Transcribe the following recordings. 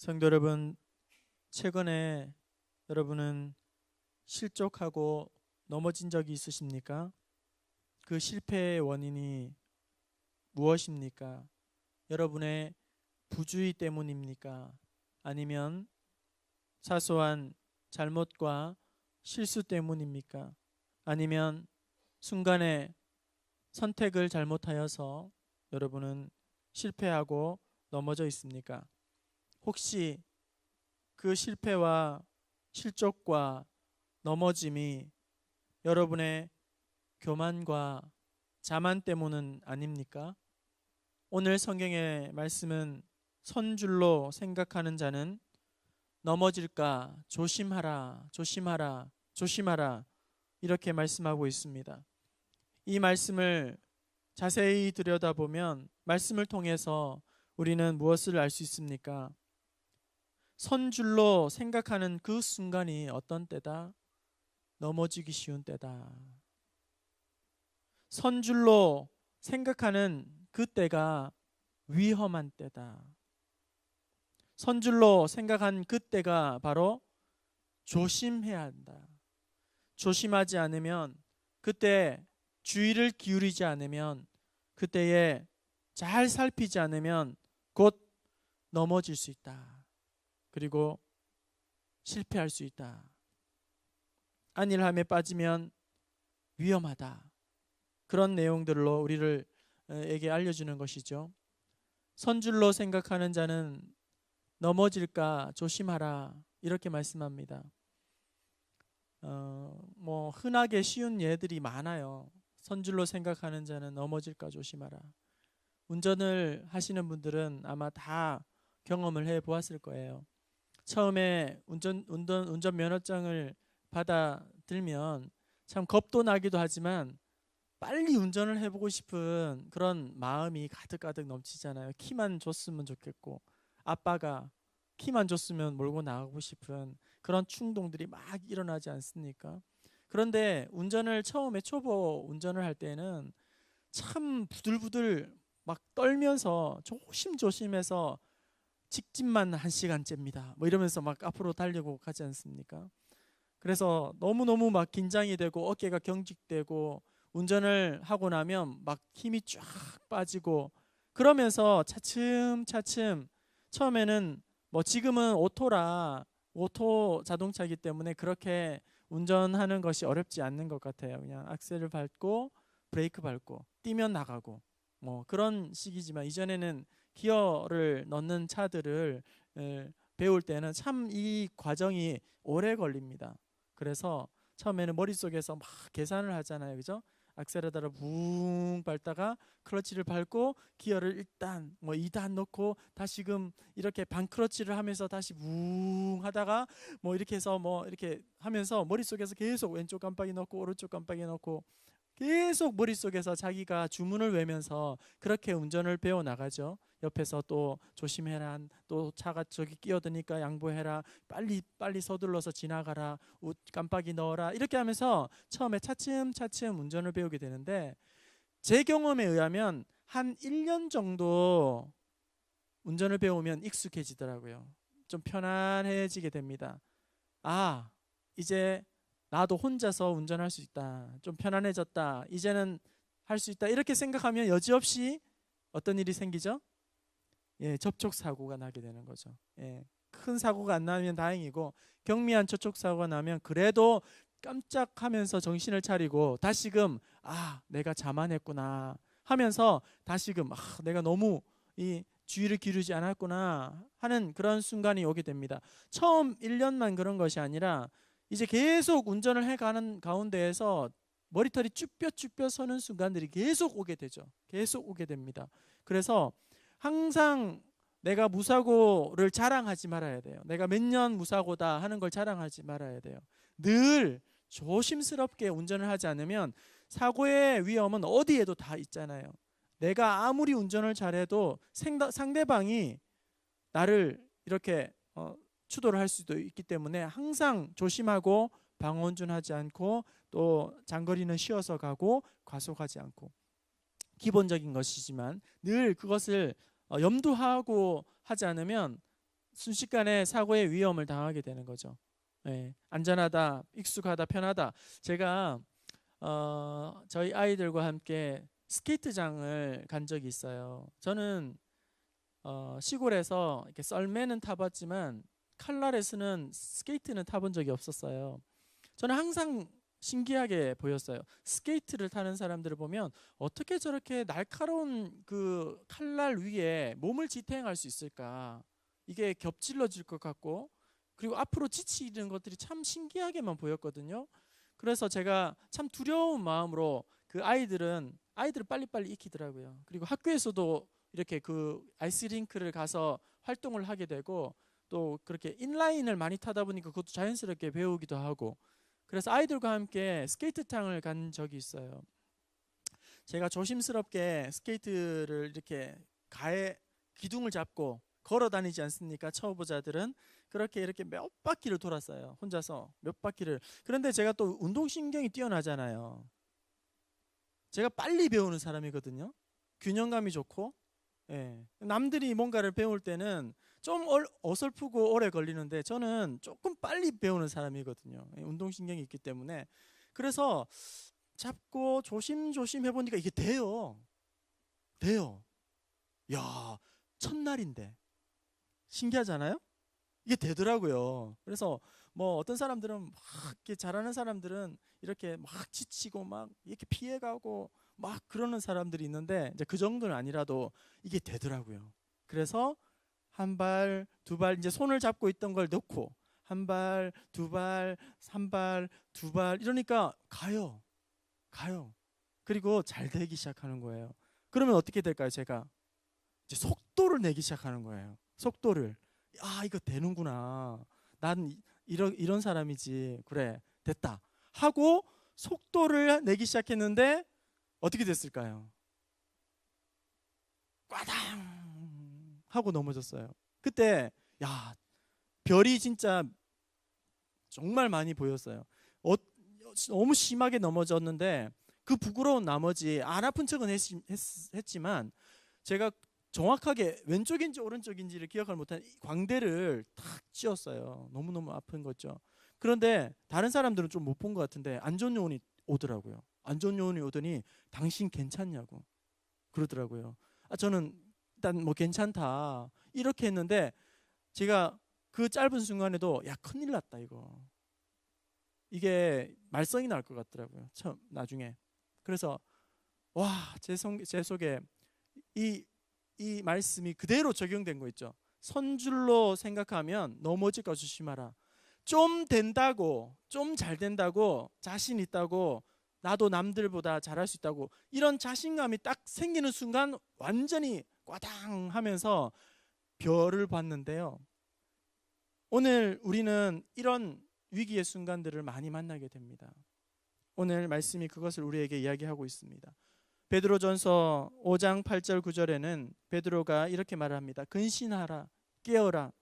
성도 여러분, 최근에 여러분은 실족하고 넘어진 적이 있으십니까? 그 실패의 원인이 무엇입니까? 여러분의 부주의 때문입니까? 아니면 사소한 잘못과 실수 때문입니까? 아니면 순간에 선택을 잘못하여서 여러분은 실패하고 넘어져 있습니까? 혹시 그 실패와 실족과 넘어짐이 여러분의 교만과 자만 때문은 아닙니까? 오늘 성경의 말씀은 선줄로 생각하는 자는 넘어질까 조심하라, 조심하라, 조심하라 이렇게 말씀하고 있습니다. 이 말씀을 자세히 들여다보면 말씀을 통해서 우리는 무엇을 알 수 있습니까? 선줄로 생각하는 그 순간이 어떤 때다? 넘어지기 쉬운 때다. 선줄로 생각하는 그 때가 위험한 때다. 선줄로 생각한 그 때가 바로 조심해야 한다. 조심하지 않으면, 그때 주의를 기울이지 않으면, 그때에 잘 살피지 않으면 곧 넘어질 수 있다. 그리고 실패할 수 있다. 안일함에 빠지면 위험하다. 그런 내용들로 우리를 에게 알려주는 것이죠. 선줄로 생각하는 자는 넘어질까 조심하라 이렇게 말씀합니다. 흔하게 쉬운 예들이 많아요. 선줄로 생각하는 자는 넘어질까 조심하라. 운전을 하시는 분들은 아마 다 경험을 해 보았을 거예요. 처음에 운전 면허장을 받아 들면 참 겁도 나기도 하지만 빨리 운전을 해보고 싶은 그런 마음이 가득가득 넘치잖아요. 키만 줬으면 좋겠고, 아빠가 키만 줬으면 몰고 나가고 싶은 그런 충동들이 막 일어나지 않습니까? 그런데 운전을 처음에 초보 운전을 할 때는 참 부들부들 막 떨면서 조심조심해서 직진만 1시간째입니다. 뭐 이러면서 막 앞으로 달리고 가지 않습니까? 그래서 너무너무 막 긴장이 되고 어깨가 경직되고 운전을 하고 나면 막 힘이 쫙 빠지고 그러면서 차츰차츰 처음에는 뭐 지금은 오토 자동차이기 때문에 그렇게 운전하는 것이 어렵지 않는 것 같아요. 그냥 악셀을 밟고 브레이크 밟고 뛰면 나가고 뭐 그런 식이지만 이전에는 기어를 넣는 차들을 배울 때는 참 이 과정이 오래 걸립니다. 그래서 처음에는 머릿속에서 막 계산을 하잖아요. 그죠? 악셀에다가 붕 밟다가 클러치를 밟고 기어를 일단 뭐 2단 넣고 다시금 이렇게 반클러치를 하면서 다시 붕 하다가 뭐 이렇게 해서 뭐 이렇게 하면서 머릿속에서 계속 왼쪽 깜빡이 넣고 오른쪽 깜빡이 넣고 계속 머릿속에서 자기가 주문을 외면서 그렇게 운전을 배워 나가죠. 옆에서 또 조심해라, 또 차가 저기 끼어드니까 양보해라, 빨리 서둘러서 지나가라, 깜빡이 넣어라 이렇게 하면서 처음에 차츰차츰 운전을 배우게 되는데 제 경험에 의하면 한 1년 정도 운전을 배우면 익숙해지더라고요. 좀 편안해지게 됩니다. 아, 이제 나도 혼자서 운전할 수 있다. 좀 편안해졌다. 이제는 할 수 있다. 이렇게 생각하면 여지없이 어떤 일이 생기죠? 예, 접촉 사고가 나게 되는 거죠. 예, 큰 사고가 안 나면 다행이고 경미한 접촉 사고가 나면 그래도 깜짝하면서 정신을 차리고 다시금 내가 자만했구나 하면서 다시금 내가 너무 이 주의를 기울이지 않았구나 하는 그런 순간이 오게 됩니다. 처음 1년만 그런 것이 아니라 이제 계속 운전을 해가는 가운데에서 머리털이 쭈뼛쭈뼛 서는 순간들이 계속 오게 되죠. 계속 오게 됩니다. 그래서 항상 내가 무사고를 자랑하지 말아야 돼요. 내가 몇 년 무사고다 하는 걸 자랑하지 말아야 돼요. 늘 조심스럽게 운전을 하지 않으면 사고의 위험은 어디에도 다 있잖아요. 내가 아무리 운전을 잘해도 상대방이 나를 이렇게 추돌을 할 수도 있기 때문에 항상 조심하고 방어운전하지 않고 또 장거리는 쉬어서 가고 과속하지 않고 기본적인 것이지만 늘 그것을 염두하고 하지 않으면 순식간에 사고의 위험을 당하게 되는 거죠. 예, 안전하다, 익숙하다, 편하다. 제가 저희 아이들과 함께 스케이트장을 간 적이 있어요. 저는 시골에서 이렇게 썰매는 타봤지만 칼날에서는 스케이트는 타본 적이 없었어요. 저는 항상 신기하게 보였어요. 스케이트를 타는 사람들을 보면 어떻게 저렇게 날카로운 그 칼날 위에 몸을 지탱할 수 있을까? 이게 겹질러질 것 같고, 그리고 앞으로 지치는 것들이 참 신기하게만 보였거든요. 그래서 제가 참 두려운 마음으로 그 아이들을 빨리빨리 익히더라고요. 그리고 학교에서도 이렇게 그 아이스링크를 가서 활동을 하게 되고, 또 그렇게 인라인을 많이 타다 보니까 그것도 자연스럽게 배우기도 하고, 그래서 아이들과 함께 스케이트장을 간 적이 있어요. 제가 조심스럽게 스케이트를 이렇게 가에 기둥을 잡고 걸어 다니지 않습니까? 초보자들은 그렇게 이렇게 몇 바퀴를 돌았어요. 혼자서 몇 바퀴를. 그런데 제가 또 운동신경이 뛰어나잖아요. 제가 빨리 배우는 사람이거든요. 균형감이 좋고, 예. 남들이 뭔가를 배울 때는 좀 어설프고 오래 걸리는데 저는 조금 빨리 배우는 사람이거든요. 예, 운동신경이 있기 때문에. 그래서 잡고 조심조심 해보니까 이게 돼요. 야, 첫날인데 신기하잖아요? 이게 되더라고요. 그래서 뭐 어떤 사람들은 막 이렇게 잘하는 사람들은 이렇게 막 지치고 막 이렇게 피해가고 막 그러는 사람들이 있는데, 이제 그 정도는 아니라도 이게 되더라고요. 그래서 한 발, 두 발, 이제 손을 잡고 있던 걸 놓고 한 발, 두 발, 한 발, 두 발, 이러니까 가요. 그리고 잘 되기 시작하는 거예요. 그러면 어떻게 될까요? 제가 이제 속도를 내기 시작하는 거예요. 속도를. 이거 되는구나. 난 이런 사람이지. 그래, 됐다. 하고 속도를 내기 시작했는데 어떻게 됐을까요? 꽈당 하고 넘어졌어요. 그때 별이 진짜 정말 많이 보였어요. 너무 심하게 넘어졌는데 그 부끄러운 나머지 안 아픈 척은 했지만 제가 정확하게 왼쪽인지 오른쪽인지를 기억을 못한 광대를 탁 찧었어요. 너무너무 아픈 거죠. 그런데 다른 사람들은 좀 못 본 것 같은데 안전요원이 오더라고요. 안전요원이 오더니 당신 괜찮냐고 그러더라고요. 저는 일단 뭐 괜찮다 이렇게 했는데, 제가 그 짧은 순간에도 큰일 났다 이게 말썽이 날 것 같더라고요. 나중에. 그래서 제 속에 이 말씀이 그대로 적용된 거 있죠. 선줄로 생각하면 넘어질까 조심하라. 좀 된다고, 좀 잘 된다고, 자신 있다고, 나도 남들보다 잘할 수 있다고, 이런 자신감이 딱 생기는 순간 완전히 꽈당 하면서 별을 봤는데요. 오늘 우리는 이런 위기의 순간들을 많이 만나게 됩니다. 오늘 말씀이 그것을 우리에게 이야기하고 있습니다. 베드로전서 5장 8절 9절에는 베드로가 이렇게 말합니다. 근신하라, 깨어라.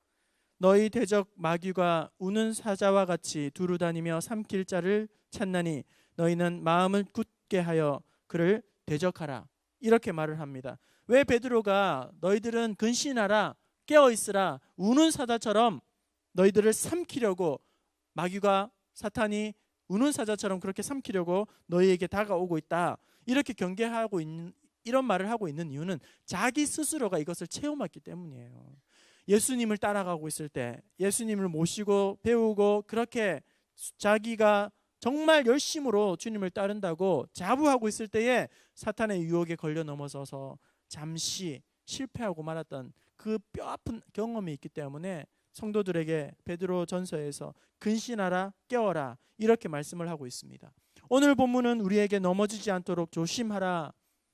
너희 대적 마귀가 우는 사자와 같이 두루 다니며 삼킬 자를 찾나니 너희는 마음을 굳게 하여 그를 대적하라. 이렇게 말을 합니다. 왜 베드로가 너희들은 근신하라, 깨어 있으라, 우는 사자처럼 너희들을 삼키려고, 마귀가, 사탄이 우는 사자처럼 그렇게 삼키려고 너희에게 다가오고 있다, 이렇게 경계하고 있는, 이런 말을 하고 있는 이유는 자기 스스로가 이것을 체험했기 때문이에요. 예수님을 따라가고 있을 때, 예수님을 모시고 배우고 그렇게 자기가 정말 열심으로 주님을 따른다고 자부하고 있을 때에 사탄의 유혹에 걸려 넘어서서 잠시 실패하고 말았던 그 뼈아픈 경험이 있기 때문에 성도들에게 베드로 전서에서 근신하라, 깨어라, 이렇게 말씀을 하고 있습니다. 오늘 본문은 우리에게 넘어지지 않도록 조심하라,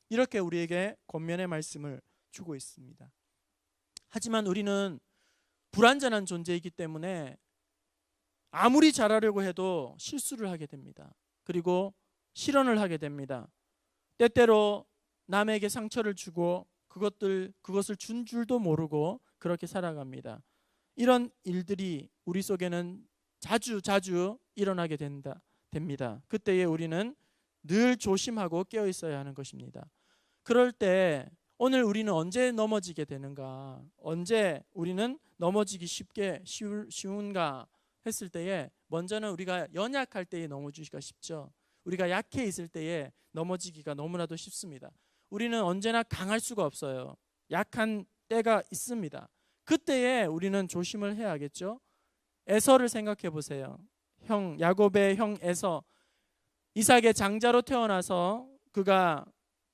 이렇게 우리에게 권면의 말씀을 주고 있습니다. 하지만 우리는 불완전한 존재이기 때문에 아무리 잘하려고 해도 실수를 하게 됩니다. 그리고 실언을 하게 됩니다. 때때로 남에게 상처를 주고 그것을 준 줄도 모르고 그렇게 살아갑니다. 이런 일들이 우리 속에는 자주 일어나게 됩니다. 그때에 우리는 늘 조심하고 깨어 있어야 하는 것입니다. 그럴 때 오늘 우리는 언제 넘어지게 되는가? 언제 우리는 넘어지기 쉬운가 했을 때에 먼저는 우리가 연약할 때에 넘어지기가 쉽죠. 우리가 약해 있을 때에 넘어지기가 너무나도 쉽습니다. 우리는 언제나 강할 수가 없어요. 약한 때가 있습니다. 그때에 우리는 조심을 해야겠죠. 에서를 생각해 보세요. 야곱의 형 에서, 이삭의 장자로 태어나서 그가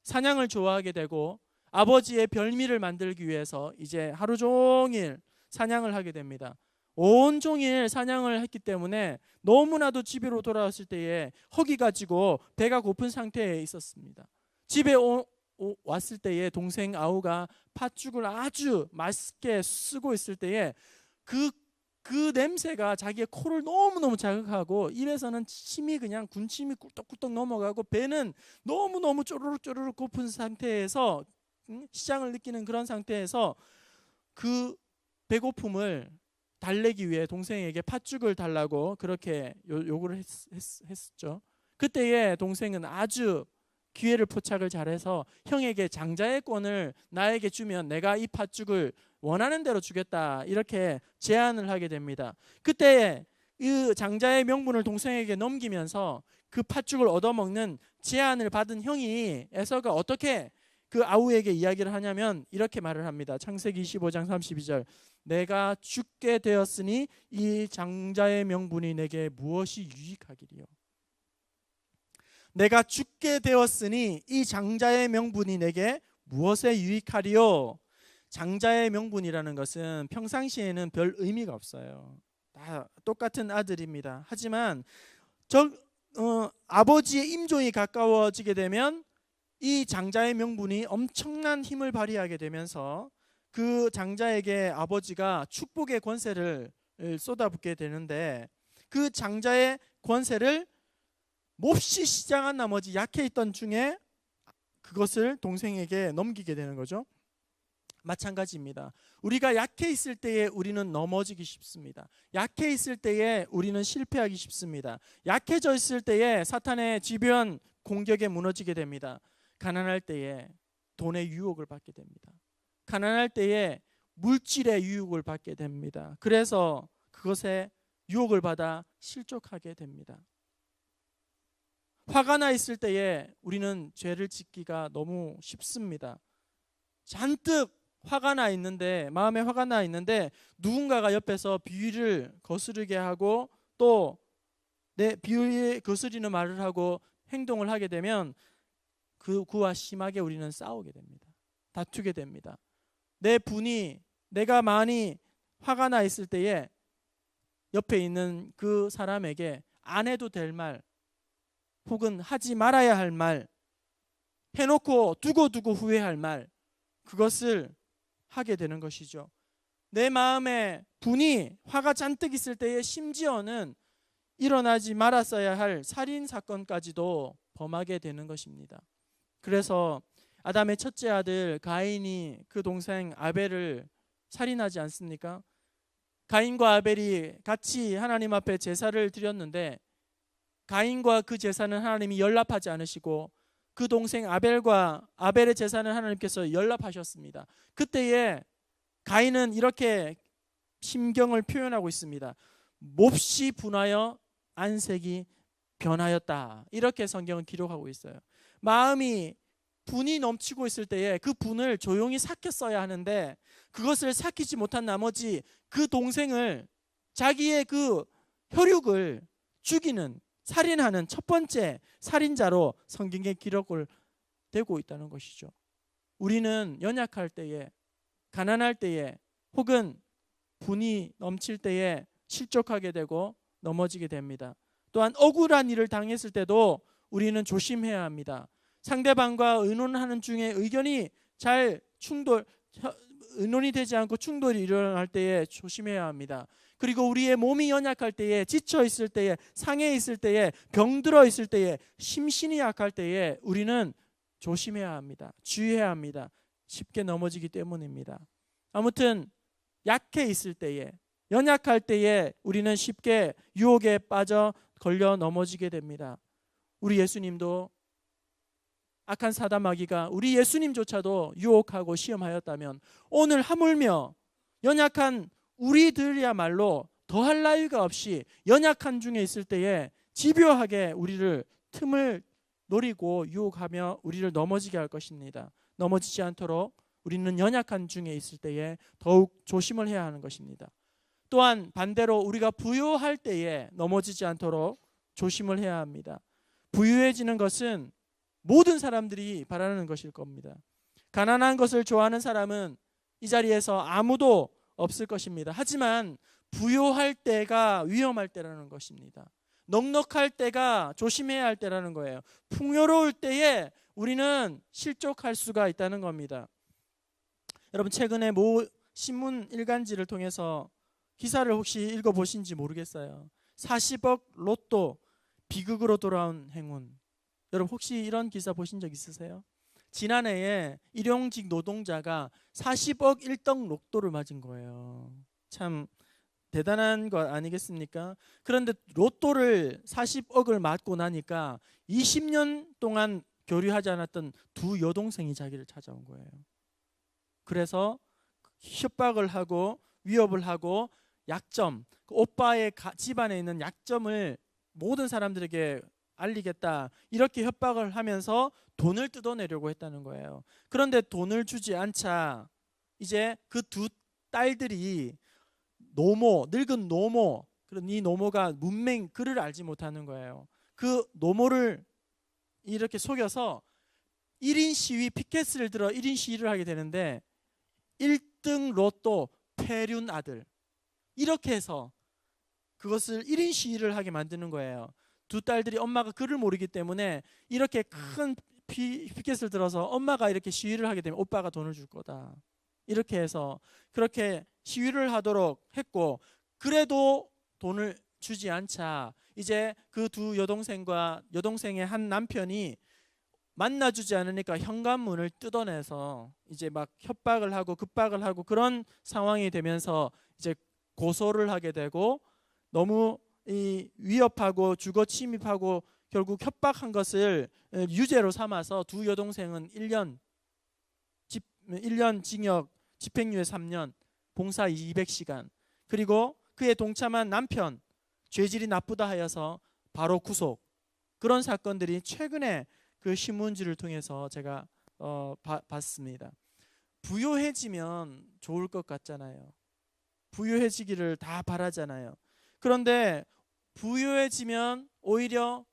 사냥을 좋아하게 되고 아버지의 별미를 만들기 위해서 이제 하루 종일 사냥을 하게 됩니다. 온종일 사냥을 했기 때문에 너무나도 집으로 돌아왔을 때에 허기가 지고 배가 고픈 상태에 있었습니다. 집에 왔을 때에 동생 아우가 팥죽을 아주 맛있게 쓰고 있을 때에 그 냄새가 자기의 코를 너무너무 자극하고 입에서는 침이 그냥 군침이 꿀떡꿀떡 넘어가고 배는 너무너무 쪼르륵 고픈 상태에서 시장을 느끼는 그런 상태에서 그 배고픔을 달래기 위해 동생에게 팥죽을 달라고 그렇게 요구를 했었죠. 그때에 동생은 아주 기회를 포착을 잘해서 형에게 장자의 권을 나에게 주면 내가 이 팥죽을 원하는 대로 주겠다 이렇게 제안을 하게 됩니다. 그때 이 장자의 명분을 동생에게 넘기면서 그 팥죽을 얻어먹는 제안을 받은 형이 에서가 어떻게 그 아우에게 이야기를 하냐면 이렇게 말을 합니다. 창세기 25장 32절, 내가 죽게 되었으니 이 장자의 명분이 내게 무엇이 유익하기리요. 내가 죽게 되었으니 이 장자의 명분이 내게 무엇에 유익하리요. 장자의 명분이라는 것은 평상시에는 별 의미가 없어요. 다 똑같은 아들입니다. 하지만 아버지의 임종이 가까워지게 되면 이 장자의 명분이 엄청난 힘을 발휘하게 되면서 그 장자에게 아버지가 축복의 권세를 쏟아붓게 되는데 그 장자의 권세를 몹시 시장한 나머지 약해 있던 중에 그것을 동생에게 넘기게 되는 거죠. 마찬가지입니다. 우리가 약해 있을 때에 우리는 넘어지기 쉽습니다. 약해 있을 때에 우리는 실패하기 쉽습니다. 약해져 있을 때에 사탄의 집요한 공격에 무너지게 됩니다. 가난할 때에 돈의 유혹을 받게 됩니다. 가난할 때에 물질의 유혹을 받게 됩니다. 그래서 그것에 유혹을 받아 실족하게 됩니다. 화가 나 있을 때에 우리는 죄를 짓기가 너무 쉽습니다. 잔뜩 화가 나 있는데, 마음에 화가 나 있는데 누군가가 옆에서 비위를 거스르게 하고 또 내 비위에 거스리는 말을 하고 행동을 하게 되면 그와 심하게 우리는 싸우게 됩니다. 다투게 됩니다. 내가 많이 화가 나 있을 때에 옆에 있는 그 사람에게 안 해도 될 말 혹은 하지 말아야 할 말, 해놓고 두고 후회할 말, 그것을 하게 되는 것이죠. 내 마음에 화가 잔뜩 있을 때에 심지어는 일어나지 말았어야 할 살인 사건까지도 범하게 되는 것입니다. 그래서 아담의 첫째 아들 가인이 그 동생 아벨을 살인하지 않습니까? 가인과 아벨이 같이 하나님 앞에 제사를 드렸는데 가인과 그 제사는 하나님이 연락하지 않으시고 그 동생 아벨의 제사는 하나님께서 연락하셨습니다. 그때에 가인은 이렇게 심경을 표현하고 있습니다. 몹시 분하여 안색이 변하였다. 이렇게 성경은 기록하고 있어요. 마음이 분이 넘치고 있을 때에 그 분을 조용히 삭혔어야 하는데 그것을 삭히지 못한 나머지 그 동생을 자기의 그 혈육을 죽이는 살인하는 첫 번째 살인자로 성경에 기록을 되고 있다는 것이죠. 우리는 연약할 때에, 가난할 때에 혹은 분이 넘칠 때에 실족하게 되고 넘어지게 됩니다. 또한 억울한 일을 당했을 때도 우리는 조심해야 합니다. 상대방과 의논하는 중에 의논이 되지 않고 충돌이 일어날 때에 조심해야 합니다. 그리고 우리의 몸이 연약할 때에, 지쳐 있을 때에, 상해 있을 때에, 병들어 있을 때에, 심신이 약할 때에 우리는 조심해야 합니다. 주의해야 합니다. 쉽게 넘어지기 때문입니다. 아무튼 약해 있을 때에, 연약할 때에 우리는 쉽게 유혹에 빠져 걸려 넘어지게 됩니다. 우리 예수님도 악한 사단 마귀가 우리 예수님조차도 유혹하고 시험하였다면 오늘 하물며 연약한 우리들이야말로 더할 나위가 없이 연약한 중에 있을 때에 집요하게 우리를 틈을 노리고 유혹하며 우리를 넘어지게 할 것입니다. 넘어지지 않도록 우리는 연약한 중에 있을 때에 더욱 조심을 해야 하는 것입니다. 또한 반대로 우리가 부유할 때에 넘어지지 않도록 조심을 해야 합니다. 부유해지는 것은 모든 사람들이 바라는 것일 겁니다. 가난한 것을 좋아하는 사람은 이 자리에서 아무도 없을 것입니다. 하지만 부유할 때가 위험할 때라는 것입니다. 넉넉할 때가 조심해야 할 때라는 거예요. 풍요로울 때에 우리는 실족할 수가 있다는 겁니다. 여러분, 최근에 모 신문 일간지를 통해서 기사를 혹시 읽어보신지 모르겠어요. 40억 로또 비극으로 돌아온 행운. 여러분, 혹시 이런 기사 보신 적 있으세요? 지난해에 일용직 노동자가 40억 1등 로또를 맞은 거예요. 참 대단한 것 아니겠습니까? 그런데 로또를 40억을 맞고 나니까 20년 동안 교류하지 않았던 두 여동생이 자기를 찾아온 거예요. 그래서 협박을 하고 위협을 하고 약점, 오빠의 집안에 있는 약점을 모든 사람들에게 알리겠다, 이렇게 협박을 하면서 돈을 뜯어내려고 했다는 거예요. 그런데 돈을 주지 않자 이제 그 두 딸들이 늙은 노모, 그런 이 노모가 문맹 글을 알지 못하는 거예요. 그 노모를 이렇게 속여서 1인 시위 피켓을 들어 1인 시위를 하게 되는데 1등 로또 폐륜 아들, 이렇게 해서 그것을 1인 시위를 하게 만드는 거예요. 두 딸들이 엄마가 글을 모르기 때문에 이렇게 큰 피켓을 들어서 엄마가 이렇게 시위를 하게 되면 오빠가 돈을 줄 거다, 이렇게 해서 그렇게 시위를 하도록 했고, 그래도 돈을 주지 않자 이제 그 두 여동생과 여동생의 한 남편이 만나주지 않으니까 현관문을 뜯어내서 이제 막 협박을 하고 급박을 하고 그런 상황이 되면서 이제 고소를 하게 되고, 너무 위협하고 주거 침입하고 결국 협박한 것을 유죄로 삼아서 두 여동생은 1년 징역, 집행유예 3년, 봉사 200시간, 그리고 그에 동참한 남편 죄질이 나쁘다 하여서 바로 구속, 그런 사건들이 최근에 그 신문지를 통해서 제가 봤습니다. 부유해지면 좋을 것 같잖아요. 부유해지기를 다 바라잖아요. 그런데 부유해지면 오히려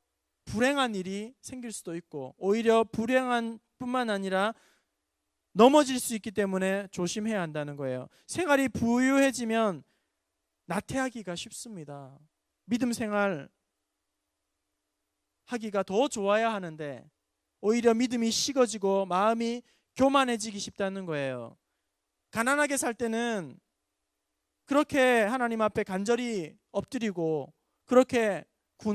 불행한 일이 생길 수도 있고, 오히려 불행한 뿐만 아니라 넘어질 수 있기 때문에 조심해야 한다는 거예요. 생활이 부유해지면 나태하기가 쉽습니다. 믿음 생활 하기가 더 좋아야 하는데 오히려 믿음이 식어지고 마음이 교만해지기 쉽다는 거예요. 가난하게 살 때는 그렇게 하나님 앞에 간절히 엎드리고 그렇게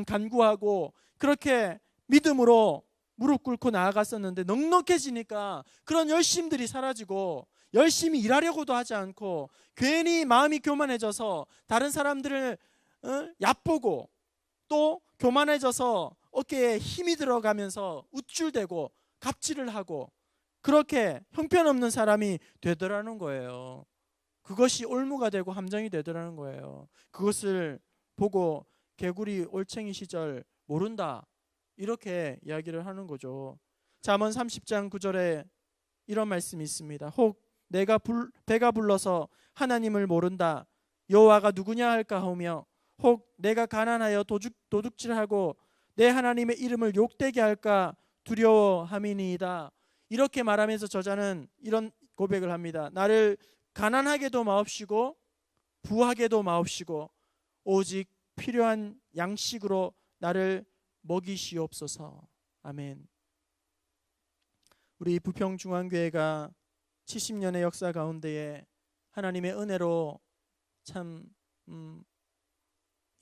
간구하고 그렇게 믿음으로 무릎 꿇고 나아갔었는데, 넉넉해지니까 그런 열심들이 사라지고 열심히 일하려고도 하지 않고 괜히 마음이 교만해져서 다른 사람들을 얕보고 또 교만해져서 어깨에 힘이 들어가면서 우쭐대고 갑질을 하고 그렇게 형편없는 사람이 되더라는 거예요. 그것이 올무가 되고 함정이 되더라는 거예요. 그것을 보고 개구리 올챙이 시절 모른다, 이렇게 이야기를 하는 거죠. 잠언 30장 9절에 이런 말씀이 있습니다. 혹 내가 배가 불러서 하나님을 모른다, 여호와가 누구냐 할까 하며, 혹 내가 가난하여 도둑질하고 내 하나님의 이름을 욕되게 할까 두려워함이니이다. 이렇게 말하면서 저자는 이런 고백을 합니다. 나를 가난하게도 마옵시고 부하게도 마옵시고 오직 필요한 양식으로 나를 먹이시옵소서. 아멘. 우리 부평중앙교회가 70년의 역사 가운데에 하나님의 은혜로 참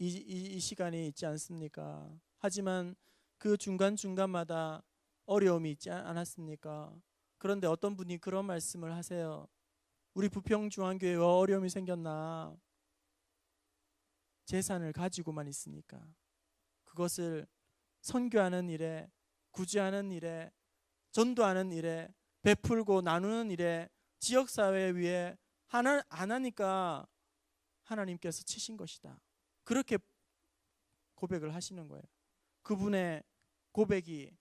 이 시간이 있지 않습니까? 하지만 그 중간중간마다 어려움이 있지 않았습니까? 그런데 어떤 분이 그런 말씀을 하세요. 우리 부평중앙교회에 어려움이 생겼나? 재산을 가지고만 있으니까. 그것을 선교하는 일에, 구제하는 일에 전도하는 일에, 베풀고 나누는 일에, 지역사회 위에 안 하니까 하나님께서 치신 것이다. 그렇게 고백을 하시는 거예요. 그분의 고백이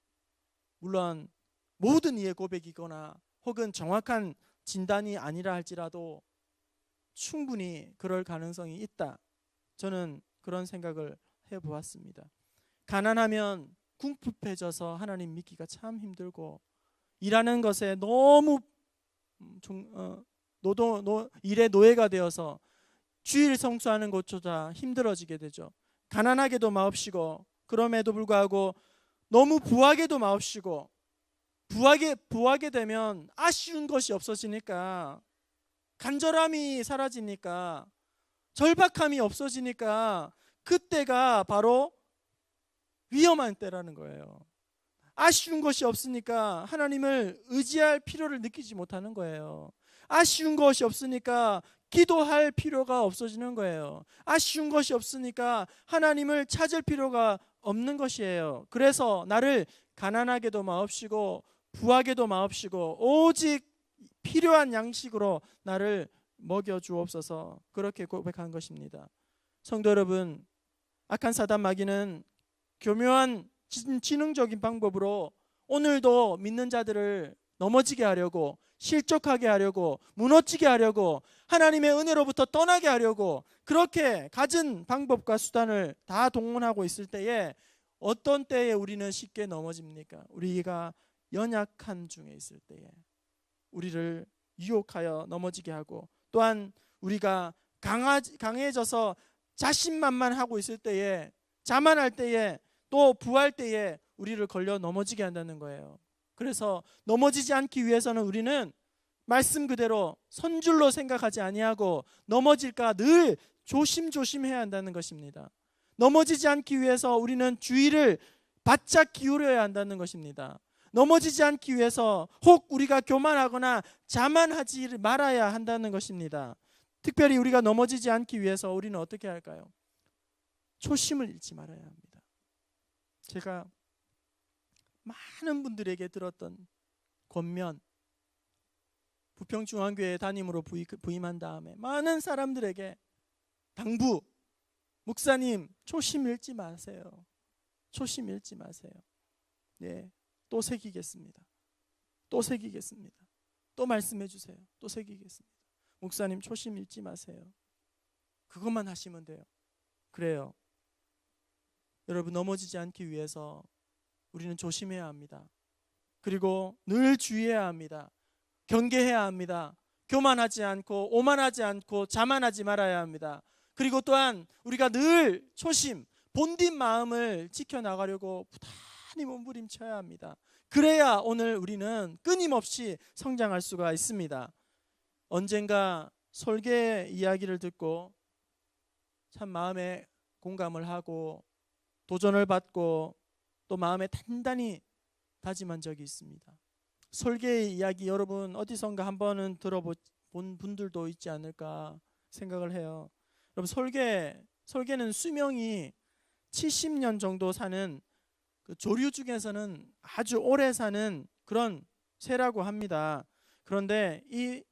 물론 모든 이의 고백이거나 혹은 정확한 진단이 아니라 할지라도 충분히 그럴 가능성이 있다. 저는 그런 생각을 해보았습니다. 가난하면 궁핍해져서 하나님 믿기가 참 힘들고, 일하는 것에 너무 일의 노예가 되어서 주일 성수하는 것조차 힘들어지게 되죠. 가난하게도 마옵시고, 그럼에도 불구하고 너무 부하게도 마옵시고, 부하게 되면 아쉬운 것이 없어지니까, 간절함이 사라지니까, 절박함이 없어지니까, 그때가 바로 위험한 때라는 거예요. 아쉬운 것이 없으니까 하나님을 의지할 필요를 느끼지 못하는 거예요. 아쉬운 것이 없으니까 기도할 필요가 없어지는 거예요. 아쉬운 것이 없으니까 하나님을 찾을 필요가 없는 것이에요. 그래서 나를 가난하게도 마옵시고 부하게도 마옵시고 오직 필요한 양식으로 나를 먹여주옵소서, 그렇게 고백한 것입니다. 성도 여러분, 악한 사단 마귀는 교묘한 지능적인 방법으로 오늘도 믿는 자들을 넘어지게 하려고, 실족하게 하려고, 무너지게 하려고, 하나님의 은혜로부터 떠나게 하려고 그렇게 갖은 방법과 수단을 다 동원하고 있을 때에, 어떤 때에 우리는 쉽게 넘어집니까? 우리가 연약한 중에 있을 때에 우리를 유혹하여 넘어지게 하고, 또한 우리가 강해져서 자신만만하고 있을 때에, 자만할 때에, 또 부할 때에 우리를 걸려 넘어지게 한다는 거예요. 그래서 넘어지지 않기 위해서는 우리는 말씀 그대로 선줄로 생각하지 아니하고 넘어질까 늘 조심조심해야 한다는 것입니다. 넘어지지 않기 위해서 우리는 주의를 바짝 기울여야 한다는 것입니다. 넘어지지 않기 위해서 혹 우리가 교만하거나 자만하지 말아야 한다는 것입니다. 특별히 우리가 넘어지지 않기 위해서 우리는 어떻게 할까요? 초심을 잃지 말아야 합니다. 제가 많은 분들에게 들었던 권면, 부평중앙교회 담임으로 부임한 다음에 많은 사람들에게 당부, 목사님 초심 잃지 마세요. 초심 잃지 마세요. 네, 또 새기겠습니다. 또 새기겠습니다. 또 말씀해 주세요. 또 새기겠습니다. 목사님 초심 잃지 마세요. 그것만 하시면 돼요. 그래요. 여러분, 넘어지지 않기 위해서 우리는 조심해야 합니다. 그리고 늘 주의해야 합니다. 경계해야 합니다. 교만하지 않고 오만하지 않고 자만하지 말아야 합니다. 그리고 또한 우리가 늘 초심, 본디 마음을 지켜나가려고 부단히 몸부림쳐야 합니다. 그래야 오늘 우리는 끊임없이 성장할 수가 있습니다. 언젠가 설계 이야기를 듣고 참 마음에 공감을 하고 도전을 받고 또 마음에 단단히 다짐한 적이 있습니다. 설계의 이야기 여러분 어디선가 한 번은 들어본 분들도 있지 않을까 생각을 해요. 여러분, 설계는 수명이 70년 정도 사는 그 조류 중에서는 아주 오래 사는 그런 새라고 합니다. 그런데 이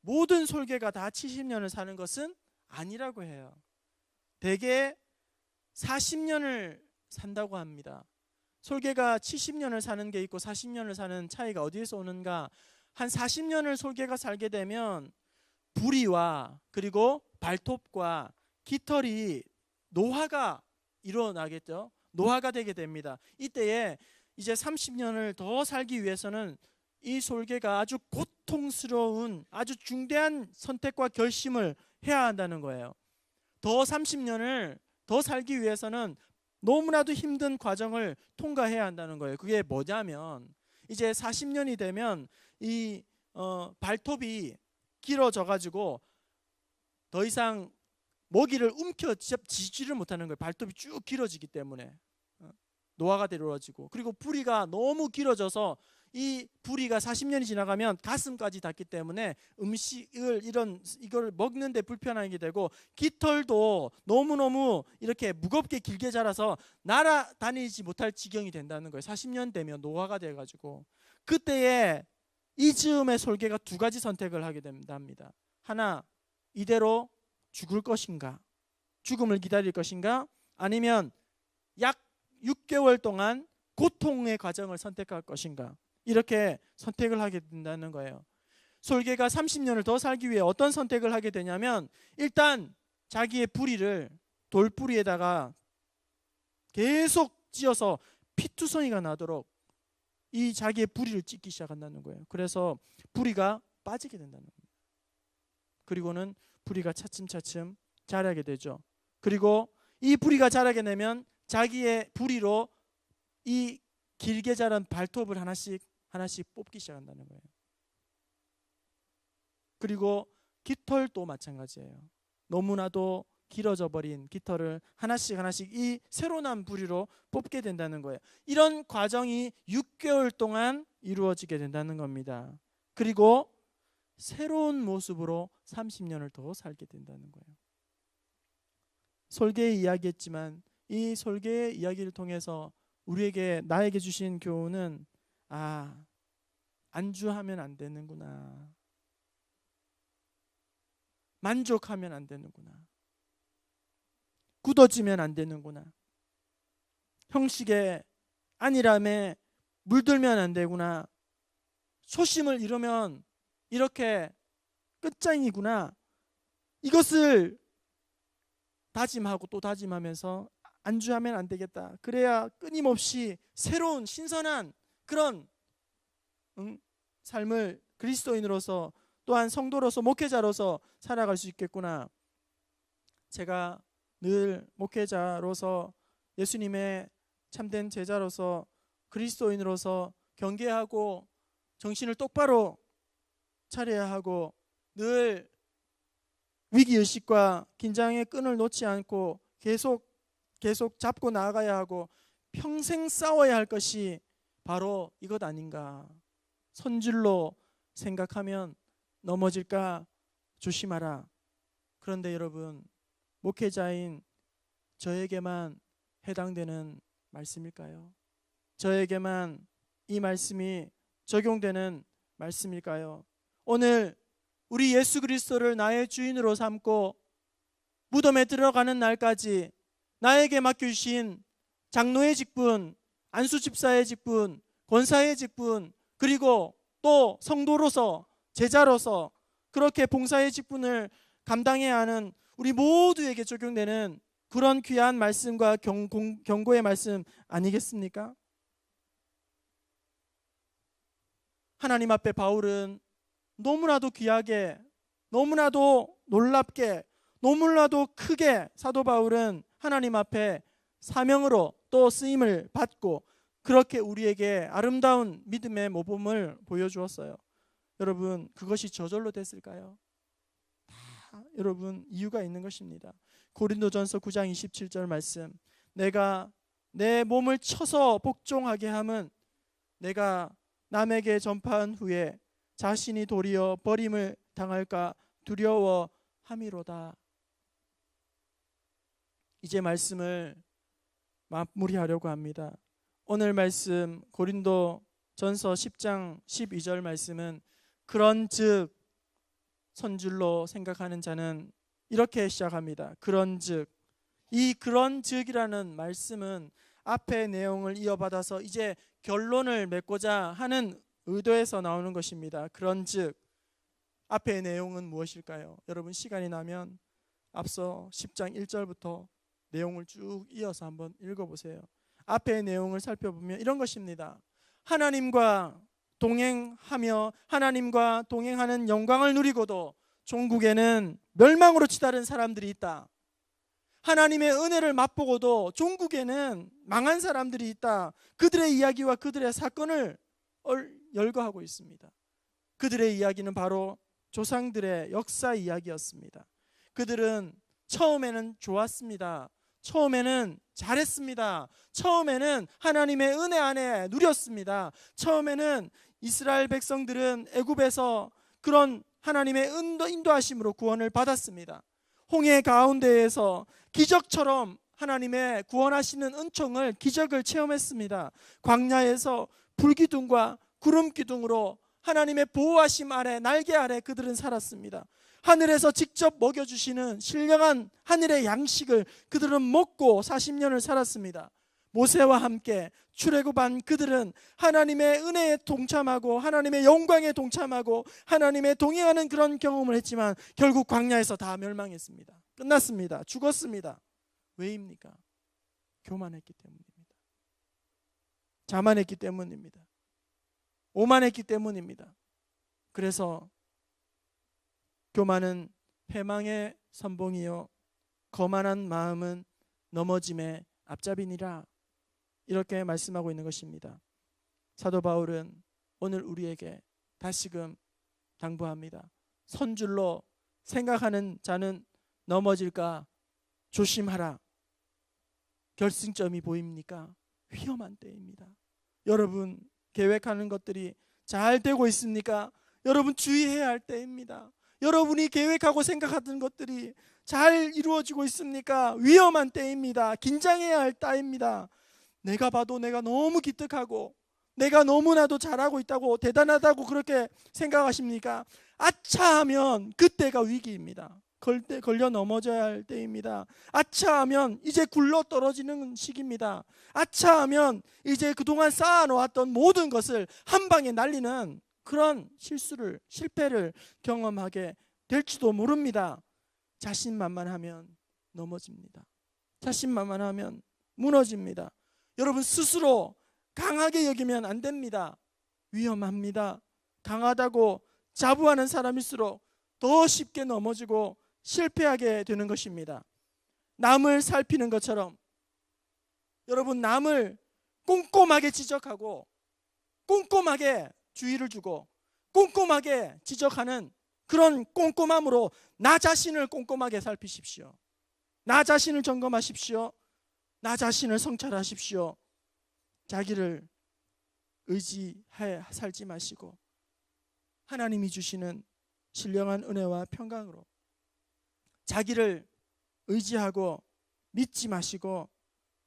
모든 설계가 다 70년을 사는 것은 아니라고 해요. 대개 40년을 산다고 합니다. 솔개가 70년을 사는 게 있고 40년을 사는 차이가 어디에서 오는가? 한 40년을 솔개가 살게 되면 부리와 그리고 발톱과 깃털이 노화가 일어나겠죠. 노화가 되게 됩니다. 이때에 이제 30년을 더 살기 위해서는 이 솔개가 아주 고통스러운 아주 중대한 선택과 결심을 해야 한다는 거예요. 더 30년을 더 살기 위해서는 너무나도 힘든 과정을 통과해야 한다는 거예요. 그게 뭐냐면 이제 40년이 되면 이 발톱이 길어져 가지고 더 이상 먹이를 움켜쥐지를 못하는 거예요. 발톱이 쭉 길어지기 때문에 노화가 이루어지고, 그리고 부리가 너무 길어져서 이 부리가 40년이 지나가면 가슴까지 닿기 때문에 음식을 이걸 먹는데 불편하게 되고, 깃털도 너무너무 이렇게 무겁게 길게 자라서 날아다니지 못할 지경이 된다는 거예요. 40년 되면 노화가 돼가지고. 그때에 이 즈음에 솔개가 두 가지 선택을 하게 된답니다. 하나, 이대로 죽을 것인가, 죽음을 기다릴 것인가, 아니면 약 6개월 동안 고통의 과정을 선택할 것인가, 이렇게 선택을 하게 된다는 거예요. 솔개가 30년을 더 살기 위해 어떤 선택을 하게 되냐면, 일단 자기의 부리를 돌부리에다가 계속 찧어서 피투성이가 나도록 이 자기의 부리를 찢기 시작한다는 거예요. 그래서 부리가 빠지게 된다는 겁니다. 그리고는 부리가 차츰차츰 자라게 되죠. 그리고 이 부리가 자라게 되면 자기의 부리로 이 길게 자란 발톱을 하나씩 뽑기 시작한다는 거예요. 그리고 깃털도 마찬가지예요. 너무나도 길어져 버린 깃털을 하나씩 이 새로 난 부리로 뽑게 된다는 거예요. 이런 과정이 6개월 동안 이루어지게 된다는 겁니다. 그리고 새로운 모습으로 30년을 더 살게 된다는 거예요. 솔개의 이야기했지만, 이 솔개의 이야기를 통해서 나에게 주신 교훈은, 안주하면 안 되는구나, 만족하면 안 되는구나, 굳어지면 안 되는구나, 형식의 안일함에 물들면 안 되구나, 초심을 잃으면 이렇게 끝장이구나, 이것을 다짐하고 또 다짐하면서 안주하면 안 되겠다. 그래야 끊임없이 새로운 신선한 그런 삶을 그리스도인으로서, 또한 성도로서, 목회자로서 살아갈 수 있겠구나. 제가 늘 목회자로서, 예수님의 참된 제자로서, 그리스도인으로서 경계하고 정신을 똑바로 차려야 하고, 늘 위기의식과 긴장의 끈을 놓지 않고 계속 잡고 나아가야 하고, 평생 싸워야 할 것이 바로 이것 아닌가. 선줄로 생각하면 넘어질까 조심하라. 그런데 여러분, 목회자인 저에게만 해당되는 말씀일까요? 저에게만 이 말씀이 적용되는 말씀일까요? 오늘 우리 예수 그리스도를 나의 주인으로 삼고 무덤에 들어가는 날까지 나에게 맡겨주신 장로의 직분, 안수집사의 직분, 권사의 직분, 그리고 또 성도로서, 제자로서 그렇게 봉사의 직분을 감당해야 하는 우리 모두에게 적용되는 그런 귀한 말씀과 경고의 말씀 아니겠습니까? 하나님 앞에 바울은 너무나도 귀하게, 너무나도 놀랍게, 너무나도 크게 사도 바울은 하나님 앞에 사명으로 또 쓰임을 받고 그렇게 우리에게 아름다운 믿음의 모범을 보여주었어요. 여러분, 그것이 저절로 됐을까요? 다 여러분, 이유가 있는 것입니다. 고린도전서 9장 27절 말씀, 내가 내 몸을 쳐서 복종하게 함은 내가 남에게 전파한 후에 자신이 도리어 버림을 당할까 두려워함이로다. 이제 말씀을 마무리하려고 합니다. 오늘 말씀 고린도전서 10장 12절 말씀은, 그런즉 선줄로 생각하는 자는 이렇게 시작합니다. 그런즉, 이 그런즉이라는 말씀은 앞의 내용을 이어받아서 이제 결론을 맺고자 하는 의도에서 나오는 것입니다. 그런즉, 앞의 내용은 무엇일까요? 여러분, 시간이 나면 앞서 10장 1절부터 내용을 쭉 이어서 한번 읽어보세요. 앞의 내용을 살펴보면 이런 것입니다. 하나님과 동행하며 하나님과 동행하는 영광을 누리고도 종국에는 멸망으로 치달은 사람들이 있다. 하나님의 은혜를 맛보고도 종국에는 망한 사람들이 있다. 그들의 이야기와 그들의 사건을 열거하고 있습니다. 그들의 이야기는 바로 조상들의 역사 이야기였습니다. 그들은 처음에는 좋았습니다. 처음에는 잘했습니다. 처음에는 하나님의 은혜 안에 누렸습니다. 처음에는 이스라엘 백성들은 애굽에서 그런 하나님의 인도하심으로 구원을 받았습니다. 홍해 가운데에서 기적처럼 하나님의 구원하시는 은총을, 기적을 체험했습니다. 광야에서 불기둥과 구름기둥으로 하나님의 보호하심 아래, 날개 아래 그들은 살았습니다. 하늘에서 직접 먹여주시는 신령한 하늘의 양식을 그들은 먹고 40년을 살았습니다. 모세와 함께 출애굽한 그들은 하나님의 은혜에 동참하고 하나님의 영광에 동참하고 하나님의 동행하는 그런 경험을 했지만 결국 광야에서 다 멸망했습니다. 끝났습니다. 죽었습니다. 왜입니까? 교만했기 때문입니다. 자만했기 때문입니다. 오만했기 때문입니다. 그래서 교만은 패망의 선봉이요 거만한 마음은 넘어짐의 앞잡이니라, 이렇게 말씀하고 있는 것입니다. 사도 바울은 오늘 우리에게 다시금 당부합니다. 선줄로 생각하는 자는 넘어질까 조심하라. 결승점이 보입니까? 위험한 때입니다. 여러분 계획하는 것들이 잘 되고 있습니까? 여러분 주의해야 할 때입니다. 여러분이 계획하고 생각하던 것들이 잘 이루어지고 있습니까? 위험한 때입니다. 긴장해야 할 때입니다. 내가 봐도 내가 너무 기특하고 내가 너무나도 잘하고 있다고, 대단하다고 그렇게 생각하십니까? 아차 하면 그때가 위기입니다. 걸려 넘어져야 할 때입니다. 아차 하면 이제 굴러 떨어지는 시기입니다. 아차 하면 이제 그동안 쌓아놓았던 모든 것을 한 방에 날리는 그런 실패를 경험하게 될지도 모릅니다. 자신만만하면 넘어집니다. 자신만만하면 무너집니다. 여러분 스스로 강하게 여기면 안 됩니다. 위험합니다. 강하다고 자부하는 사람일수록 더 쉽게 넘어지고 실패하게 되는 것입니다. 남을 살피는 것처럼 여러분 남을 꼼꼼하게 지적하고 꼼꼼하게 주의를 주고 꼼꼼하게 지적하는 그런 꼼꼼함으로 나 자신을 꼼꼼하게 살피십시오. 나 자신을 점검하십시오. 나 자신을 성찰하십시오. 자기를 의지해 살지 마시고 하나님이 주시는 신령한 은혜와 평강으로 자기를 의지하고 믿지 마시고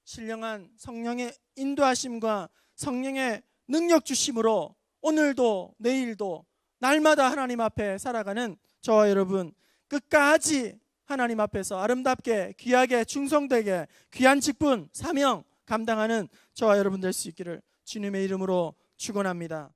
신령한 성령의 인도하심과 성령의 능력 주심으로 오늘도 내일도 날마다 하나님 앞에 살아가는 저와 여러분 끝까지 하나님 앞에서 아름답게 귀하게 충성되게 귀한 직분 사명 감당하는 저와 여러분 될 수 있기를 주님의 이름으로 축원합니다.